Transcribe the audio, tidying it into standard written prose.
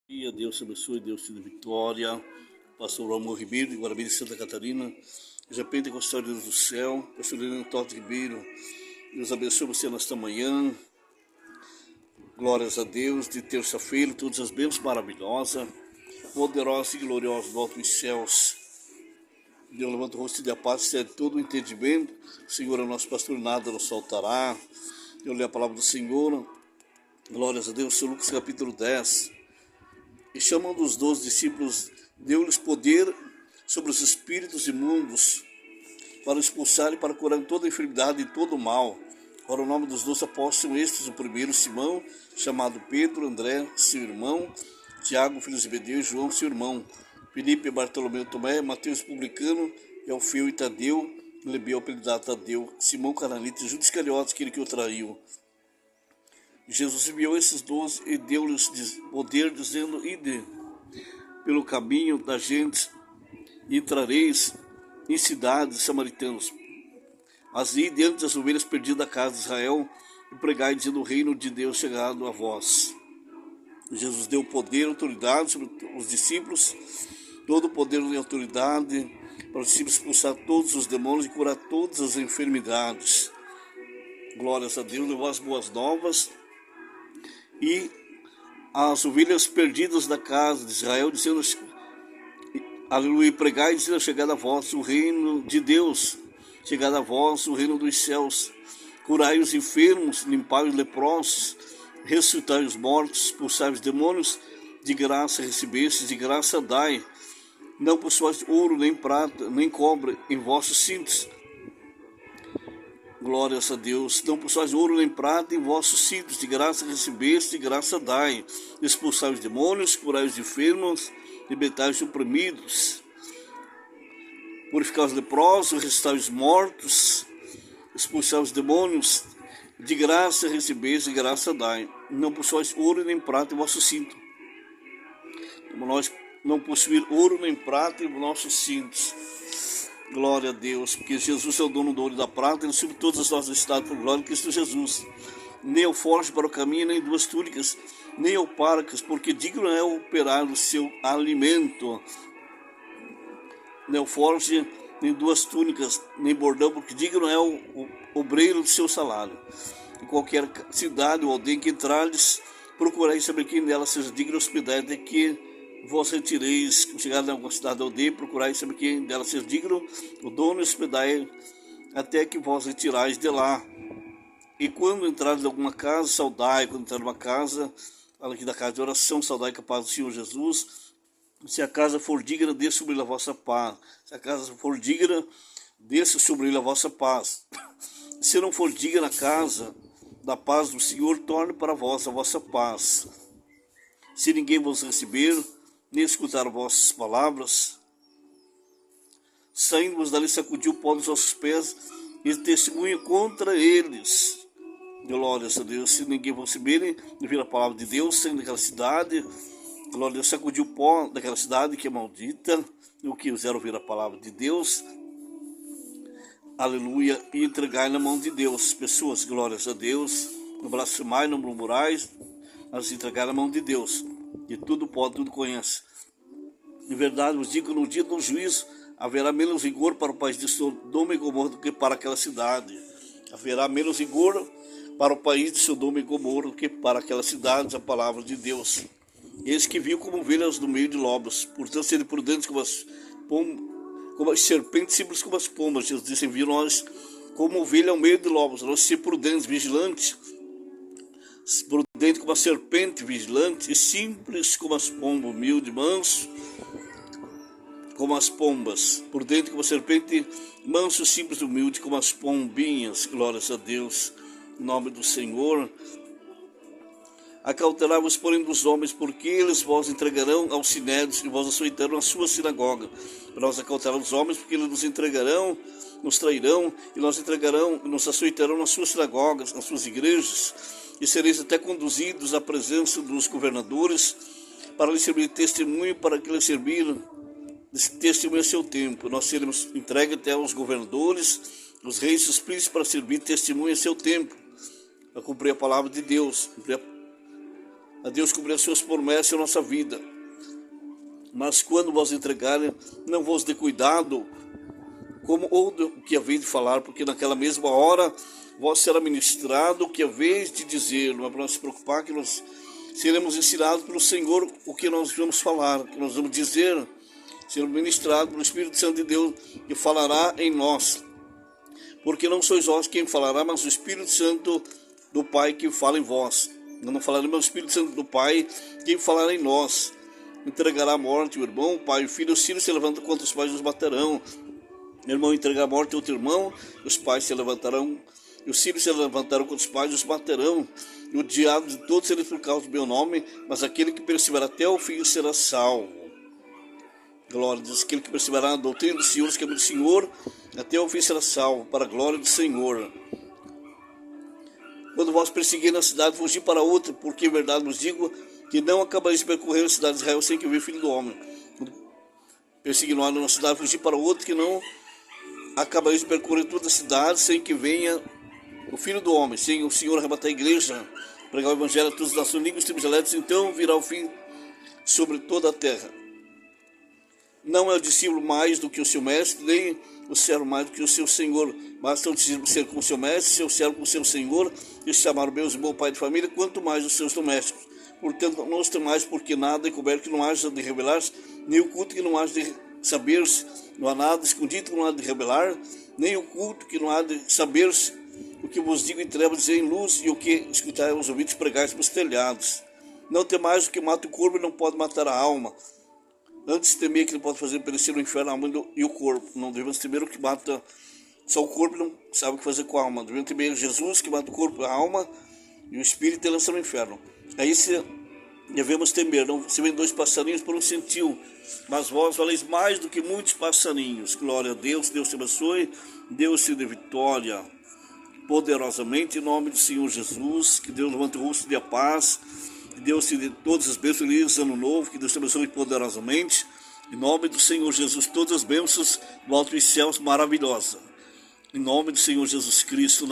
Dia, Deus te abençoe, Deus te dê vitória. Pastor Ramon Ribeiro, de Guarabira, Santa Catarina. Já Pentecostal Deus do céu. Pastor Helena Totti Ribeiro. Deus abençoe você nesta manhã. Glórias a Deus. De terça-feira, todas as bênçãos maravilhosas, poderosas e gloriosas do alto dos céus. Deus levanta o rosto de a paz, cede todo o entendimento. O Senhor é o nosso pastor, nada nos faltará. Eu leio a palavra do Senhor. Glórias a Deus. Seu Lucas capítulo 10. E chamando os 12 discípulos, deu-lhes poder sobre os espíritos imundos, para expulsar e para curar toda enfermidade e todo mal. Ora, o nome dos 12 apóstolos são estes: o primeiro, Simão, chamado Pedro; André, seu irmão; Tiago, filho de Zebedeu; João, seu irmão; Filipe, Bartolomeu, Tomé; Mateus, publicano; Alfeu e Tadeu; Lebeu, apelidado Tadeu; Simão, cananita; e Judas Iscariotes, aquele que o traiu. Jesus enviou esses 12 e deu-lhes poder, dizendo: ide pelo caminho da gente e entrareis em cidades samaritanas, mas ide diante das ovelhas perdidas da casa de Israel, e pregai, dizendo: o reino de Deus chegado a vós. Jesus deu poder e autoridade sobre os discípulos, todo o poder e autoridade, para os discípulos expulsar todos os demônios e curar todas as enfermidades. Glórias a Deus. Levou as boas novas e as ovelhas perdidas da casa de Israel, dizendo: aleluia, pregai, dizendo: chegada a vós o reino de Deus, chegada a vós o reino dos céus. Curai os enfermos, limpai os leprosos, ressuscitai os mortos, expulsai os demônios, de graça recebestes, de graça dai. Não possuais ouro, nem prata, nem cobre em vossos cintos. Glórias a Deus. Não possuais ouro nem prata em vossos cintos, de graça recebeste, de graça dai. Expulsai os demônios, curai os enfermos, libertai os oprimidos, purificai os leprosos, ressuscitai os mortos, expulsai os demônios, de graça recebeste, de graça dai. Não possuais ouro nem prata em vosso cinto. Nós não possuir ouro nem prata em nossos cintos. Glória a Deus, porque Jesus é o dono do ouro e da prata, ele supre todas as nossas necessidades por glória de Cristo Jesus. Nem o forge para o caminho, nem duas túnicas, nem o parcas, porque digno é operar o seu alimento. Nem o forge, nem duas túnicas, nem bordão, porque digno é o obreiro do seu salário. Em qualquer cidade ou aldeia que entrardes, procurai saber quem dela seja digno de hospedar, até que vós retireis. Chegar em alguma cidade ou aldeia, procurai saber quem dela seja digno, o dono hospedai, até que vós retirais de lá. E quando entrares em alguma casa, saudai. Quando entrar numa casa, fala aqui da casa de oração, saudai com a paz do Senhor Jesus. Se a casa for digna, desça sobre a vossa paz. Se a casa for digna, desça sobre a vossa paz. Se não for digna a casa da paz do Senhor, torne para vós a vossa paz. Se ninguém vos receber, nem escutar vossas palavras, saindo-vos dali, sacudiu o pó dos vossos pés e testemunha contra eles. Glórias a Deus. Se ninguém vos receber, ouvir a palavra de Deus, saindo daquela cidade, glória a Deus, sacudiu o pó daquela cidade que é maldita, o que quiser ouvir a palavra de Deus, aleluia, e entregai na mão de Deus. Pessoas, glórias a Deus, não blasfemai, não murmurais, mas entregai na mão de Deus, que tudo pode, tudo conhece. De verdade vos digo, no dia do juízo haverá menos rigor para o país de Sodoma e Gomorra do que para aquela cidade. Haverá menos rigor para o país de Sodoma e Gomorra do que para aquela cidade, a palavra de Deus. Eles que viu como ovelhas no meio de lobos, portanto sede prudentes como as serpentes, simples como as pombas. Jesus disse: viu nós como ovelha ao meio de lobos. Nós ser prudentes, vigilantes, prudente como a serpente, vigilante, e simples como as pombas, humilde, manso como as pombas, prudente como a serpente, manso, simples, humilde como as pombinhas. Glórias a Deus, em nome do Senhor. Acautelai-vos, porém, dos homens, porque eles vos entregarão aos sinédrios e vos açoitarão na sua sinagoga. Para nós acautelar os homens, porque eles nos entregarão, nos trairão, e nos açoitarão nas suas sinagogas, nas suas igrejas, e sereis até conduzidos à presença dos governadores, para lhes servir testemunho, para que lhes servir testemunho a seu tempo. Nós seremos entregues até aos governadores, os reis e os príncipes, para servir testemunho a seu tempo, a cumprir a palavra de Deus, cumprir a Deus cumprir as suas promessas em nossa vida. Mas quando vos entregarem, não vos dê cuidado, como ou do que haveis de falar, porque naquela mesma hora vos será ministrado o que haveis de dizer. Não é para nós se preocupar que nós seremos ensinados pelo Senhor o que nós vamos falar, o que nós vamos dizer, seremos ministrados pelo Espírito Santo de Deus, que falará em nós. Porque não sois vós quem falará, mas o Espírito Santo do Pai que fala em vós. Não falaremos o Espírito Santo do Pai quem falará em nós. Entregará a morte o irmão, o pai e o filho. Os filhos se levantam contra os pais e os baterão. O irmão entregará a morte ao outro irmão, os pais se levantarão, e os filhos se levantarão contra os pais e os baterão. E o diabo de todos eles por causa do meu nome, mas aquele que perseverar até o fim será salvo. Glória a Deus, aquele que perseverar na doutrina do Senhor, os caminhos do Senhor, até o fim será salvo, para a glória do Senhor. Quando vós perseguirem na cidade, fugir para outra, porque em verdade vos digo que não acabareis de percorrer a cidade de Israel sem que veja o Filho do Homem. Perseguindo uma cidade, fugir para outra, que não acabareis de percorrer toda a cidade sem que venha o Filho do Homem, sem o Senhor arrebatar a igreja, pregar o Evangelho a todas as nações, línguas, tribos, eleitos, então virá o fim sobre toda a terra. Não é o discípulo mais do que o seu mestre, nem o servo mais do que o seu senhor. Basta o discípulo ser com o seu mestre, seu servo com o seu senhor, e chamar o meu irmão, pai de família, quanto mais os seus domésticos. Portanto, não os temais, porque nada encoberto que não haja de revelar-se, nem oculto que não haja de saber-se. Não há nada escondido que não há de revelar, nem oculto que não há de saber-se. O que vos digo em trevas, dizer em luz, e o que escutai aos ouvidos, pregais para os telhados. Não temais o que mata o corpo e não pode matar a alma. Antes temer que ele pode fazer perecer no inferno a alma e o corpo. Não devemos temer o que mata só o corpo e não sabe o que fazer com a alma. Devemos temer Jesus, que mata o corpo, a alma e o espírito e lança no inferno. Aí se devemos temer, não se vêem dois passarinhos por um centil, mas vós valeis mais do que muitos passarinhos. Glória a Deus, Deus te abençoe, Deus te dê vitória poderosamente, em nome do Senhor Jesus. Que Deus levante o rosto de paz, que Deus te dê todas as bênçãos, feliz ano novo, que Deus te abençoe poderosamente, em nome do Senhor Jesus, todas as bênçãos do alto e céus maravilhosa, em nome do Senhor Jesus Cristo.